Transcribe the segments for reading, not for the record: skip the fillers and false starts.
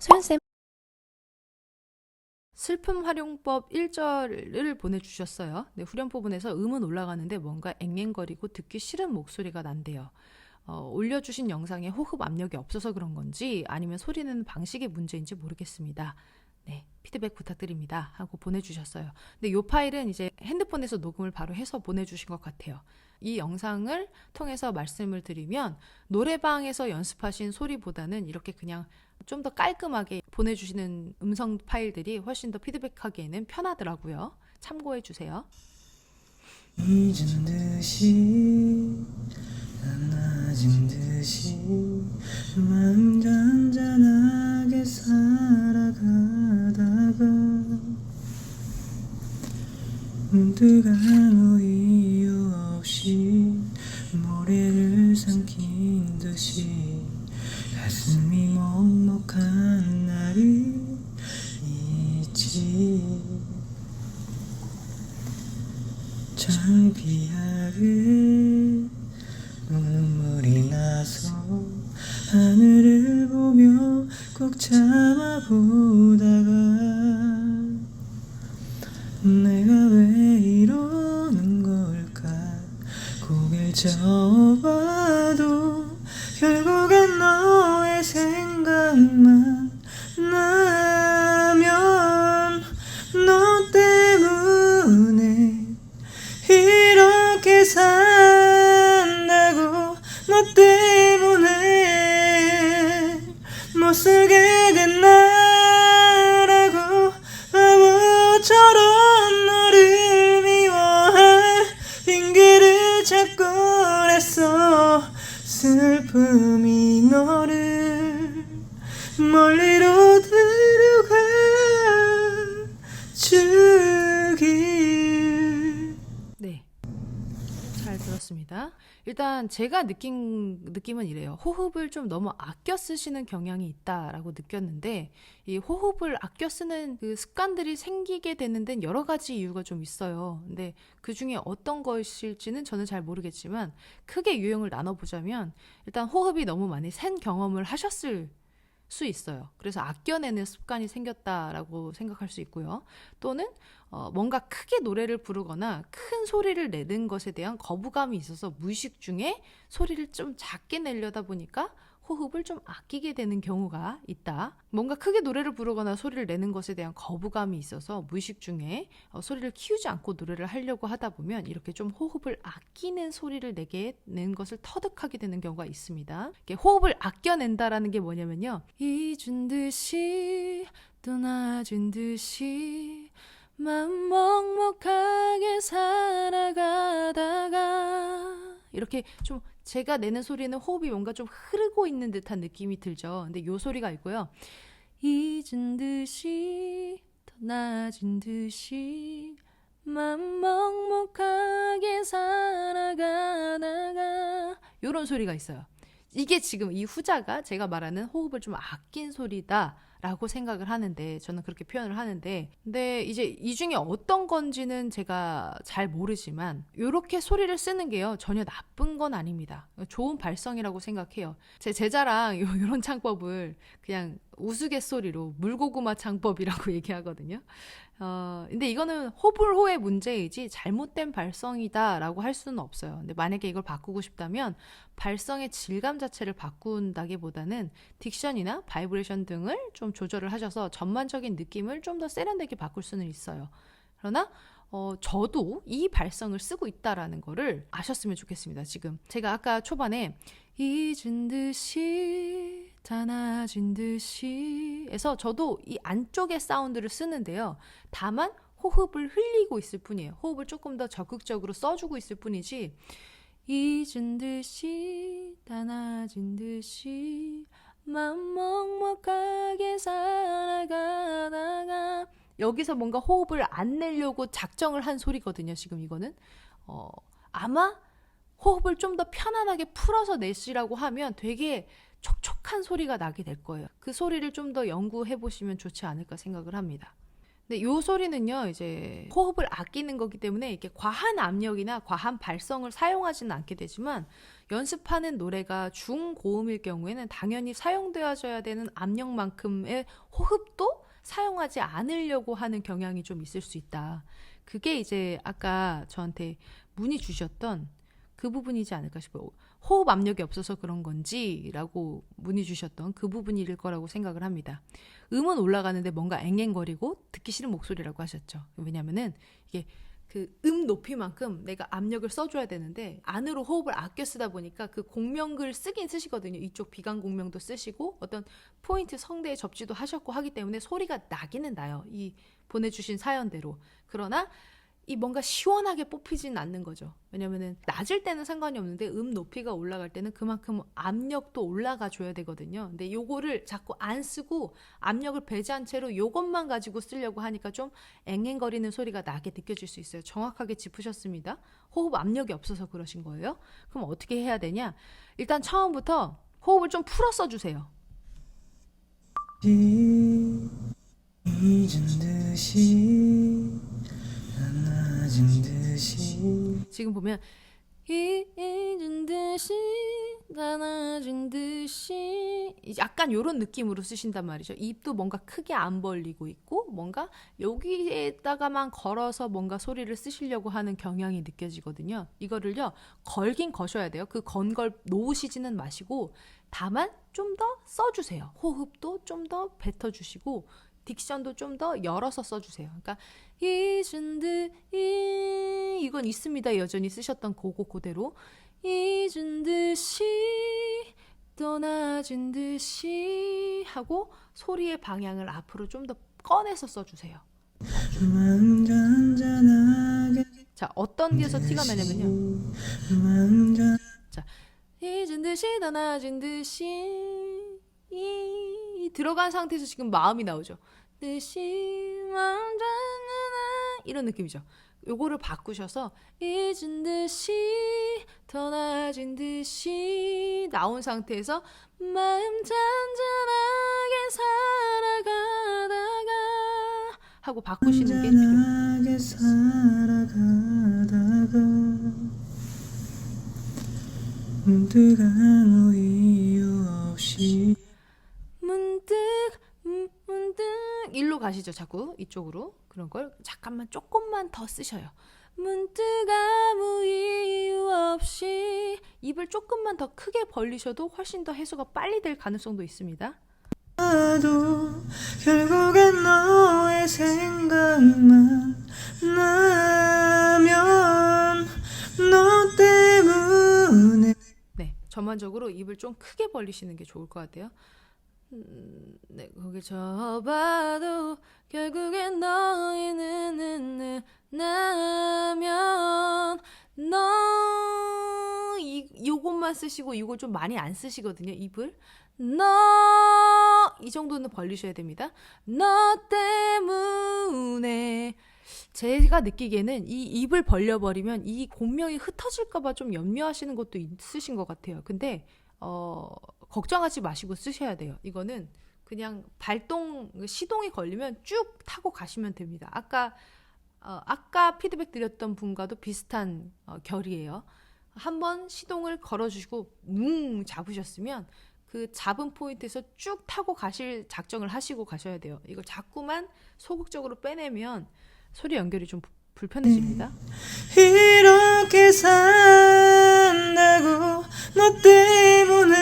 소연쌤. 슬픔 활용법 1절을 보내주셨어요. 네, 후렴 부분에서 음은 올라가는데 뭔가 앵앵거리고 듣기 싫은 목소리가 난대요. 올려주신 영상에 호흡 압력이 없어서 그런 건지 아니면 소리 내는 방식의 문제인지 모르겠습니다. 네, 피드백 부탁드립니다 하고 보내주셨어요. 근데 이 파일은 이제 핸드폰에서 녹음을 바로 해서 보내주신 것 같아요. 이 영상을 통해서 말씀을 드리면 노래방에서 연습하신 소리보다는 이렇게 그냥 좀 더 깔끔하게 보내주시는 음성 파일들이 훨씬 더 피드백하기에는 편하더라고요. 참고해 주세요. 잊은 듯이 나눠진 듯이 마음 잔잔하게 살아가다가 문득 아무 이유 없이 모래를 삼킨 듯이 가슴이 먹먹한 날이 있지. 창피하게 눈물이 나서 하늘을 보며 꼭 참아보다가 내가 왜 이러는 걸까. 고개를 저어봐도 결국엔 너의 생각만 나면 너 때문에 이렇게 산다고. 너 때문에 못살게 된 나라고. 바보처럼 너를 미워할 핑계를 찾곤 했어. 슬픔이 너를 멀리로 데려가 주길. 네, 잘 들었습니다. 일단 제가 느낌은 이래요. 호흡을 좀 너무 아껴 쓰시는 경향이 있다라고 느꼈는데, 이 호흡을 아껴 쓰는 그 습관들이 생기게 되는 데는 여러 가지 이유가 좀 있어요. 근데 그 중에 어떤 것일지는 저는 잘 모르겠지만, 크게 유형을 나눠보자면, 일단 호흡이 너무 많이 센 경험을 하셨을 수 있어요. 그래서 아껴내는 습관이 생겼다라고 생각할 수 있고요. 또는 뭔가 크게 노래를 부르거나 큰 소리를 내는 것에 대한 거부감이 있어서 무의식 중에 소리를 좀 작게 내려다 보니까 호흡을 좀 아끼게 되는 경우가 있다. 뭔가 크게 노래를 부르거나 소리를 내는 것에 대한 거부감이 있어서 무의식 중에 소리를 키우지 않고 노래를 하려고 하다 보면 이렇게 좀 호흡을 아끼는 소리를 내게 낸 것을 터득하게 되는 경우가 있습니다. 호흡을 아껴낸다라는 게 뭐냐면요. 잊은 듯이 떠나진 듯이 맘 먹먹하게 살아가다가 이렇게 좀 제가 내는 소리는 호흡이 뭔가 좀 흐르고 있는 듯한 느낌이 들죠. 근데 요 소리가 있고요. 잊은 듯이 떠나진 듯이 맘 먹먹하게 살아가다가 요런 소리가 있어요. 이게 지금 이 후자가 제가 말하는 호흡을 좀 아낀 소리다 라고 생각을 하는데, 저는 그렇게 표현을 하는데, 근데 이제 이 중에 어떤 건지는 제가 잘 모르지만 요렇게 소리를 쓰는 게요 전혀 나쁜 건 아닙니다. 좋은 발성이라고 생각해요. 제 제자랑 요런 창법을 그냥 우스갯소리로 물고구마 창법이라고 얘기하거든요. 근데 이거는 호불호의 문제이지 잘못된 발성이다라고 할 수는 없어요. 근데 만약에 이걸 바꾸고 싶다면 발성의 질감 자체를 바꾼다기보다는 딕션이나 바이브레이션 등을 좀 조절을 하셔서 전반적인 느낌을 좀 더 세련되게 바꿀 수는 있어요. 그러나 저도 이 발성을 쓰고 있다라는 거를 아셨으면 좋겠습니다. 지금 제가 아까 초반에 잊은 듯이 닿아진 듯이 해서 저도 이 안쪽의 사운드를 쓰는데요. 다만 호흡을 흘리고 있을 뿐이에요. 호흡을 조금 더 적극적으로 써주고 있을 뿐이지, 잊은 듯이 닿아진 듯이 맘 먹먹하게 살아가다가 여기서 뭔가 호흡을 안 내려고 작정을 한 소리거든요. 지금 이거는 아마 호흡을 좀 더 편안하게 풀어서 내시라고 하면 되게 촉촉한 소리가 나게 될 거예요. 그 소리를 좀 더 연구해 보시면 좋지 않을까 생각을 합니다. 근데 요 소리는요, 이제 호흡을 아끼는 거기 때문에 이렇게 과한 압력이나 과한 발성을 사용하지는 않게 되지만 연습하는 노래가 중고음일 경우에는 당연히 사용되어져야 되는 압력만큼의 호흡도 사용하지 않으려고 하는 경향이 좀 있을 수 있다. 그게 이제 아까 저한테 문의 주셨던 그 부분이지 않을까 싶어요. 호흡 압력이 없어서 그런 건지라고 문의 주셨던 그 부분일 거라고 생각을 합니다. 음은 올라가는데 뭔가 앵앵거리고 듣기 싫은 목소리라고 하셨죠. 왜냐면은 이게 그 높이만큼 내가 압력을 써줘야 되는데 안으로 호흡을 아껴 쓰다 보니까 그 공명글 쓰긴 쓰시거든요. 이쪽 비강 공명도 쓰시고 어떤 포인트 성대에 접지도 하셨고 하기 때문에 소리가 나기는 나요. 이 보내주신 사연대로. 그러나 이 뭔가 시원하게 뽑히지는 않는 거죠. 왜냐면은 낮을 때는 상관이 없는데 높이가 올라갈 때는 그만큼 압력도 올라가 줘야 되거든요. 근데 요거를 자꾸 안 쓰고 압력을 배제한 채로 요것만 가지고 쓰려고 하니까 좀 앵앵거리는 소리가 나게 느껴질 수 있어요. 정확하게 짚으셨습니다. 호흡 압력이 없어서 그러신 거예요. 그럼 어떻게 해야 되냐? 일단 처음부터 호흡을 좀 풀어 써주세요. 잊은 듯이 낮은 듯이 지금 보면 잊은 듯이 낮은 듯이 약간 요런 느낌으로 쓰신단 말이죠. 입도 뭔가 크게 안 벌리고 있고 뭔가 여기에다가만 걸어서 뭔가 소리를 쓰시려고 하는 경향이 느껴지거든요. 이거를요 걸긴 거셔야 돼요. 그 건 걸 놓으시지는 마시고 다만 좀 더 써주세요. 호흡도 좀 더 뱉어주시고 딕션도 좀 더 열어서 써주세요. 그러니까 잊은 듯 이건 있습니다. 여전히 쓰셨던 그거 그대로 잊은 듯이 떠나진 듯이 하고 소리의 방향을 앞으로 좀 더 꺼내서 써주세요. 마음 잔잔하게 자, 어떤 데서 티가 나냐면요. 마음 잔 자, 잊은 듯이 떠나진 듯이 이 들어간 상태에서 지금 마음이 나오죠. 듯이 마음 잔잔한 이런 느낌이죠. 요거를 바꾸셔서 잊은 듯이 떠나진 듯이 나온 상태에서 마음 잔잔하게 살아가다가 하고 바꾸시는 게 필요해요. 잔잔하게 살아가다가 문득 아무 이유 없이 문득 일로 가시죠. 자꾸 이쪽으로. 그런 걸 잠깐만 조금만 더 쓰셔요. 문득 아무 이유 없이 입을 조금만 더 크게 벌리셔도 훨씬 더 해소가 빨리 될 가능성도 있습니다. 나도 결국엔 너의 생각만 나면 너 때문에 네, 전반적으로 입을 좀 크게 벌리시는 게 좋을 것 같아요. 네, 거기 접어도 결국엔 너의 눈은 나면 요것만 쓰시고 이거 좀 많이 안 쓰시거든요. 입을 이 정도는 벌리셔야 됩니다. 너 때문에 제가 느끼기에는 이 입을 벌려버리면 이 공명이 흩어질까봐 좀 염려하시는 것도 있으신 것 같아요. 근데 걱정하지 마시고 쓰셔야 돼요. 이거는 그냥 시동이 걸리면 쭉 타고 가시면 됩니다. 아까 피드백 드렸던 분과도 비슷한 결이에요. 한번 시동을 걸어주시고 잡으셨으면 그 잡은 포인트에서 쭉 타고 가실 작정을 하시고 가셔야 돼요. 이걸 자꾸만 소극적으로 빼내면 소리 연결이 좀 불편해집니다. 이렇게 산다고 너 때문에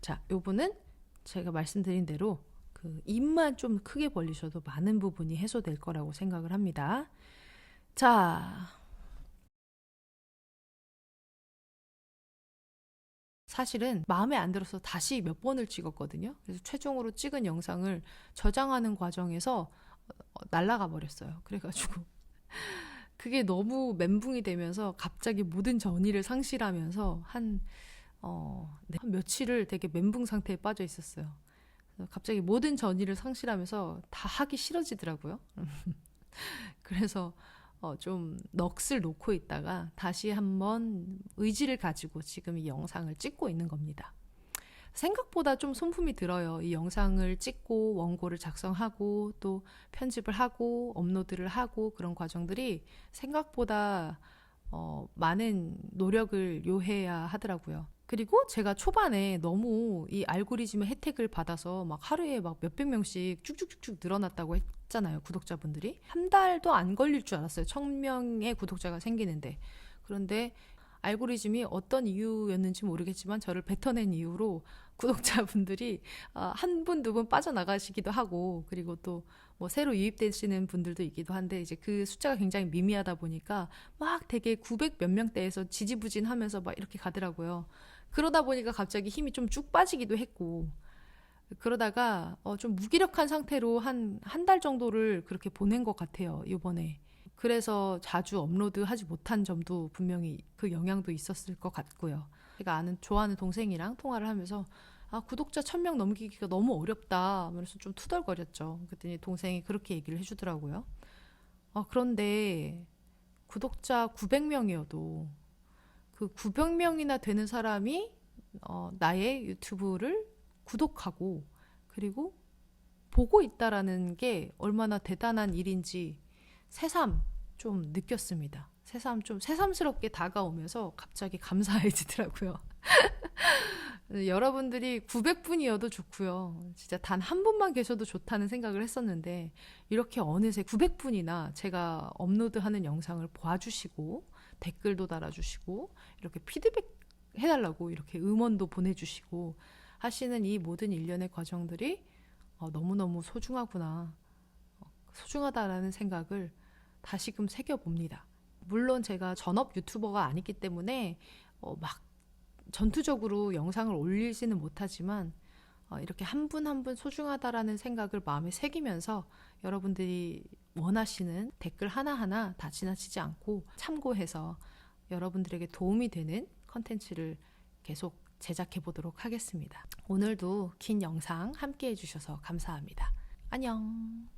자, 요분은 제가 말씀드린 대로 그 입만 좀 크게 벌리셔도 많은 부분이 해소될 거라고 생각을 합니다. 자, 사실은 마음에 안 들어서 다시 몇 번을 찍었거든요. 그래서 최종으로 찍은 영상을 저장하는 과정에서 날아가 버렸어요. 그래가지고 그게 너무 멘붕이 되면서 갑자기 모든 전의를 상실하면서 한 며칠을 되게 멘붕 상태에 빠져 있었어요. 갑자기 모든 전의를 상실하면서 다 하기 싫어지더라고요. 그래서 좀 넋을 놓고 있다가 다시 한번 의지를 가지고 지금 이 영상을 찍고 있는 겁니다. 생각보다 좀 손품이 들어요. 이 영상을 찍고 원고를 작성하고 또 편집을 하고 업로드를 하고 그런 과정들이 생각보다 많은 노력을 요해야 하더라고요. 그리고 제가 초반에 너무 이 알고리즘의 혜택을 받아서 막 하루에 막 몇백 명씩 쭉쭉쭉쭉 늘어났다고 했잖아요. 구독자분들이. 한 달도 안 걸릴 줄 알았어요. 1000명의 구독자가 생기는데. 그런데 알고리즘이 어떤 이유였는지 모르겠지만 저를 뱉어낸 이유로 구독자분들이 한 분, 두 분 빠져나가시기도 하고 그리고 또 뭐 새로 유입되시는 분들도 있기도 한데 이제 그 숫자가 굉장히 미미하다 보니까 막 되게 900 몇 명대에서 지지부진하면서 막 이렇게 가더라고요. 그러다 보니까 갑자기 힘이 좀 쭉 빠지기도 했고 그러다가 좀 무기력한 상태로 한 달 정도를 그렇게 보낸 것 같아요. 이번에. 그래서 자주 업로드하지 못한 점도 분명히 그 영향도 있었을 것 같고요. 제가 좋아하는 동생이랑 통화를 하면서 구독자 1000명 넘기기가 너무 어렵다. 그래서 좀 투덜거렸죠. 그랬더니 동생이 그렇게 얘기를 해주더라고요. 그런데 구독자 900명이어도 그 900명이나 되는 사람이 나의 유튜브를 구독하고 그리고 보고 있다라는 게 얼마나 대단한 일인지 새삼 좀 느꼈습니다. 새삼 좀 새삼스럽게 다가오면서 갑자기 감사해지더라고요. 여러분들이 900분이어도 좋고요. 진짜 단 한 분만 계셔도 좋다는 생각을 했었는데 이렇게 어느새 900분이나 제가 업로드하는 영상을 봐주시고 댓글도 달아주시고 이렇게 피드백 해달라고 이렇게 응원도 보내주시고 하시는 이 모든 일련의 과정들이 너무너무 소중하구나. 소중하다라는 생각을 다시금 새겨봅니다. 물론 제가 전업 유튜버가 아니기 때문에 막 전투적으로 영상을 올리지는 못하지만 이렇게 한 분 한 분 소중하다라는 생각을 마음에 새기면서 여러분들이 원하시는 댓글 하나하나 다 지나치지 않고 참고해서 여러분들에게 도움이 되는 컨텐츠를 계속 제작해 보도록 하겠습니다. 오늘도 긴 영상 함께 해주셔서 감사합니다. 안녕.